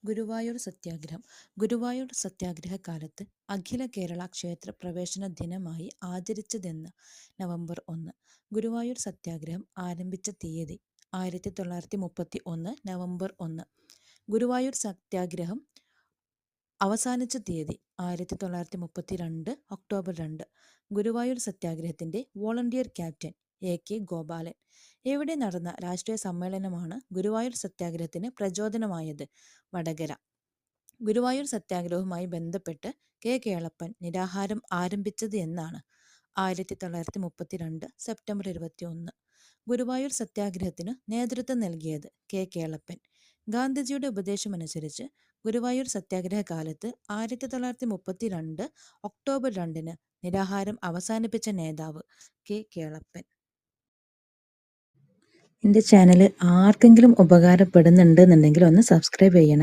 ഗുരുവായൂർ സത്യാഗ്രഹം. ഗുരുവായൂർ സത്യാഗ്രഹ കാലത്ത് അഖില കേരള ക്ഷേത്ര പ്രവേശന ദിനമായി ആചരിച്ചതെന്ന് നവംബർ 1. ഗുരുവായൂർ സത്യാഗ്രഹം ആരംഭിച്ച തീയതി 1931 നവംബർ 1. ഗുരുവായൂർ സത്യാഗ്രഹം അവസാനിച്ച തീയതി 1932 ഒക്ടോബർ 2. ഗുരുവായൂർ സത്യാഗ്രഹത്തിന്റെ വോളണ്ടിയർ ക്യാപ്റ്റൻ AK ഗോപാലൻ. എവിടെ നടന്ന രാഷ്ട്രീയ സമ്മേളനമാണ് ഗുരുവായൂർ സത്യാഗ്രഹത്തിന് പ്രചോദനമായത്? വടകര. ഗുരുവായൂർ സത്യാഗ്രഹവുമായി ബന്ധപ്പെട്ട് കേളപ്പൻ നിരാഹാരം ആരംഭിച്ചത് എന്നാണ്? 1932 സെപ്റ്റംബർ 21. ഗുരുവായൂർ സത്യാഗ്രഹത്തിന് നേതൃത്വം നൽകിയത് കേളപ്പൻ. ഗാന്ധിജിയുടെ ഉപദേശമനുസരിച്ച് ഗുരുവായൂർ സത്യാഗ്രഹ കാലത്ത് 1932 ഒക്ടോബർ 2 നിരാഹാരം അവസാനിപ്പിച്ച നേതാവ് കേളപ്പൻ. എൻ്റെ ചാനൽ ആർക്കെങ്കിലും ഉപകാരപ്പെടുന്നുണ്ടെന്നുണ്ടെങ്കിൽ ഒന്ന് സബ്സ്ക്രൈബ് ചെയ്യണേ.